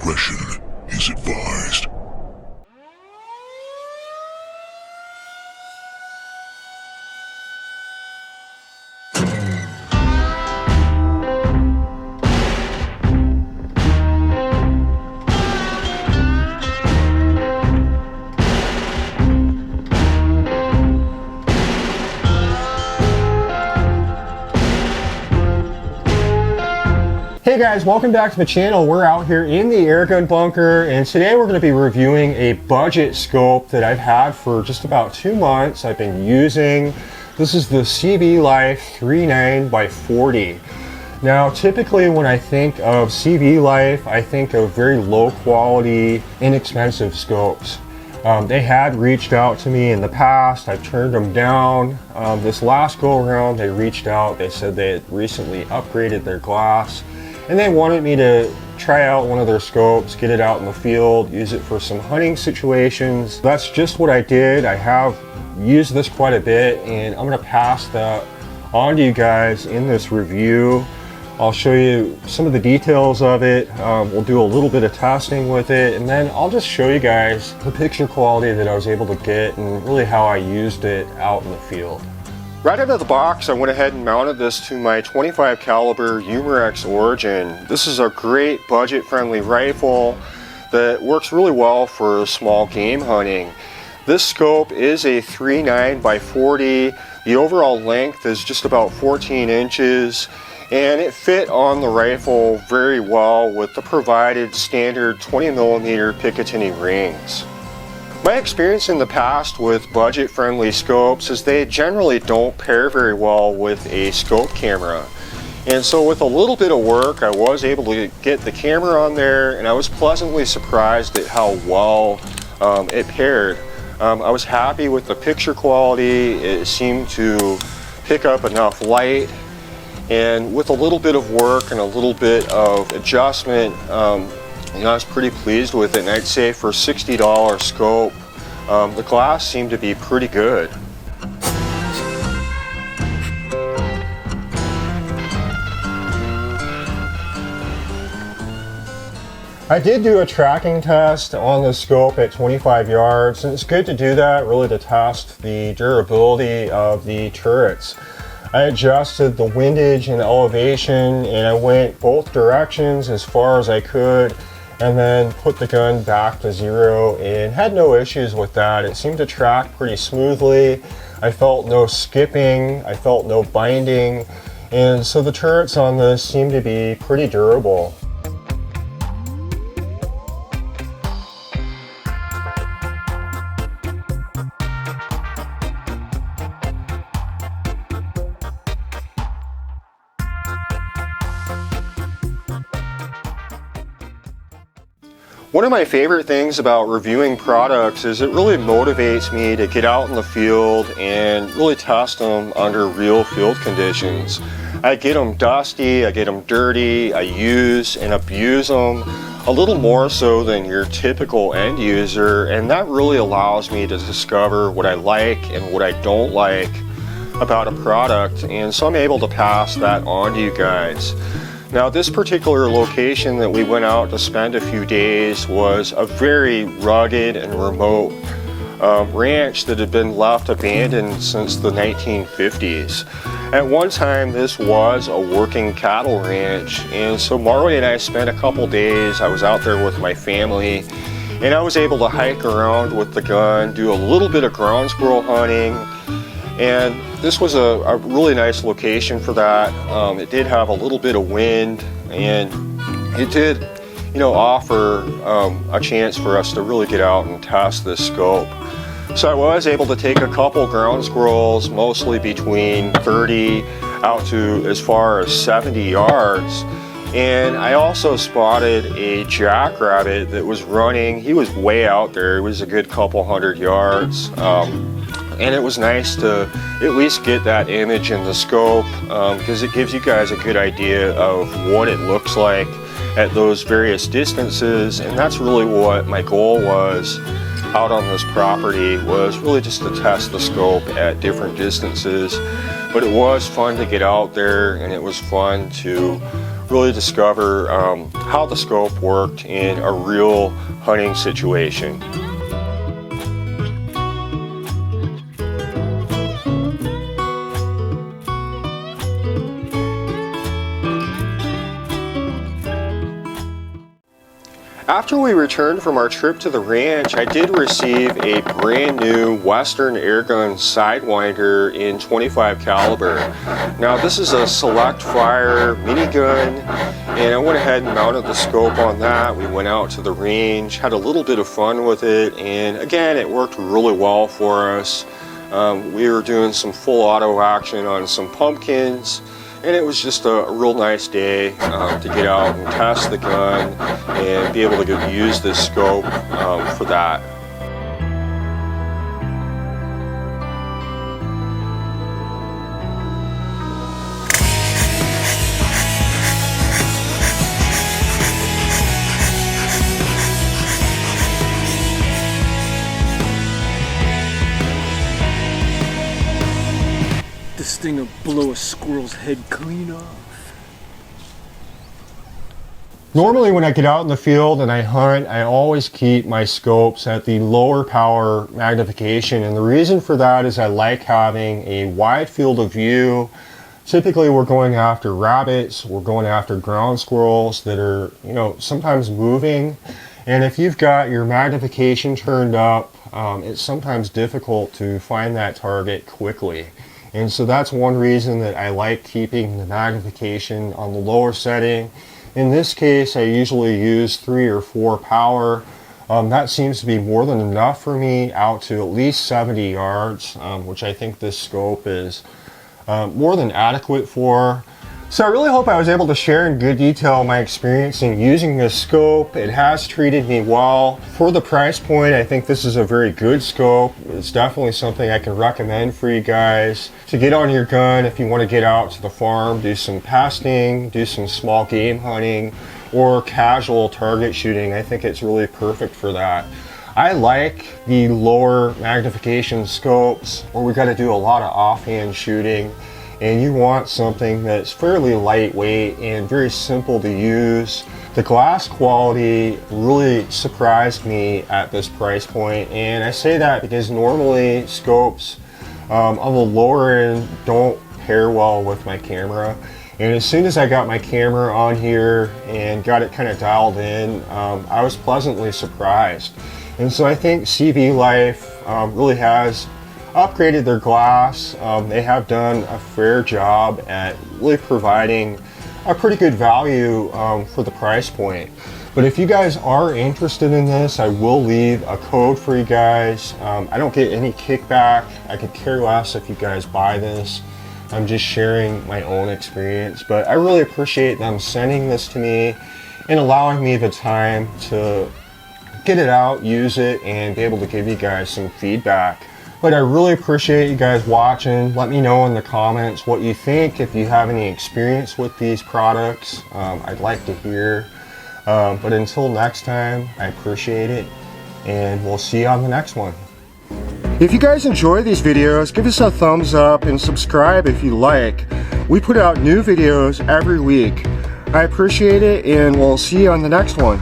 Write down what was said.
discretion is advised. Hey guys, welcome back to the channel. We're out here in the airgun bunker, and today we're going to be reviewing a budget scope that I've had for just about 2 months. I've been using. This is the CvLife 3-9x40. Now, typically when I think of CvLife, I think of very low quality, inexpensive scopes. They had reached out to me in the past. I've turned them down. This last go around, they reached out. They said they had recently upgraded their glass, and they wanted me to try out one of their scopes, get it out in the field, use it for some hunting situations. That's just what I did. I have used this quite a bit, and I'm gonna pass that on to you guys in this review. I'll show you some of the details of it. We'll do a little bit of testing with it, and then I'll just show you guys the picture quality that I was able to get and really how I used it out in the field. Right out of the box, I went ahead and mounted this to my 25 caliber Umarex Origin. This is a great budget-friendly rifle that works really well for small game hunting. This scope is a 3.9x40. The overall length is just about 14 inches, and it fit on the rifle very well with the provided standard 20mm Picatinny rings. My experience in the past with budget-friendly scopes is they generally don't pair very well with a scope camera. And so with a little bit of work, I was able to get the camera on there, and I was pleasantly surprised at how well it paired. I was happy with the picture quality. It seemed to pick up enough light, and with a little bit of work and a little bit of adjustment, I was pretty pleased with it, and I'd say for a $60 scope, the glass seemed to be pretty good. I did do a tracking test on the scope at 25 yards, and it's good to do that, really to test the durability of the turrets. I adjusted the windage and elevation, and I went both directions as far as I could, and then put the gun back to zero and had no issues with that. It seemed to track pretty smoothly. I felt no skipping, I felt no binding, and so the turrets on this seem to be pretty durable. One of my favorite things about reviewing products is it really motivates me to get out in the field and really test them under real field conditions. I get them dusty, I get them dirty, I use and abuse them a little more so than your typical end user, and that really allows me to discover what I like and what I don't like about a product, and so I'm able to pass that on to you guys. Now, this particular location that we went out to spend a few days was a very rugged and remote ranch that had been left abandoned since the 1950s. At one time, this was a working cattle ranch, and so Marley and I spent a couple days. I was out there with my family, and I was able to hike around with the gun, do a little bit of ground squirrel hunting, and this was a really nice location for that. It did have a little bit of wind, and it did, offer a chance for us to really get out and test this scope. So I was able to take a couple ground squirrels, mostly between 30 out to as far as 70 yards. And I also spotted a jackrabbit that was running. He was way out there. It was a good couple hundred yards. And it was nice to at least get that image in the scope, because it gives you guys a good idea of what it looks like at those various distances. And that's really what my goal was out on this property, was really just to test the scope at different distances. But it was fun to get out there, and it was fun to really discover how the scope worked in a real hunting situation. After we returned from our trip to the ranch, I did receive a brand new Western Airgun Sidewinder in 25 caliber. Now this is a select fire minigun, and I went ahead and mounted the scope on that. We went out to the range, had a little bit of fun with it, and again, it worked really well for us. We were doing some full auto action on some pumpkins, and it was just a real nice day to get out and test the gun and be able to use this scope for that. This thing will blow a squirrel's head clean off. Normally when I get out in the field and I hunt, I always keep my scopes at the lower power magnification, and the reason for that is I like having a wide field of view. Typically we're going after rabbits, we're going after ground squirrels that are, you know, sometimes moving, and if you've got your magnification turned up, it's sometimes difficult to find that target quickly. And so that's one reason that I like keeping the magnification on the lower setting. In this case, I usually use 3 or 4 power. That seems to be more than enough for me out to at least 70 yards, which I think this scope is more than adequate for. So I really hope I was able to share in good detail my experience in using this scope. It has treated me well. For the price point, I think this is a very good scope. It's definitely something I can recommend for you guys to get on your gun if you want to get out to the farm, do some pasting, do some small game hunting, or casual target shooting. I think it's really perfect for that. I like the lower magnification scopes where we got to do a lot of offhand shooting, and you want something that's fairly lightweight and very simple to use. The glass quality really surprised me at this price point, and I say that because normally scopes on the lower end don't pair well with my camera, and as soon as I got my camera on here and got it kind of dialed in, I was pleasantly surprised. And so I think CvLife really has upgraded their glass. They have done a fair job at really providing a pretty good value for the price point. But if you guys are interested in this, I will leave a code for you guys. I don't get any kickback. I could care less if you guys buy this. I'm just sharing my own experience, but I really appreciate them sending this to me and allowing me the time to get it out, use it, and be able to give you guys some feedback. But I really appreciate you guys watching. Let me know in the comments what you think. If you have any experience with these products, I'd like to hear. But until next time, I appreciate it, and we'll see you on the next one. If you guys enjoy these videos, give us a thumbs up and subscribe if you like. We put out new videos every week. I appreciate it, and we'll see you on the next one.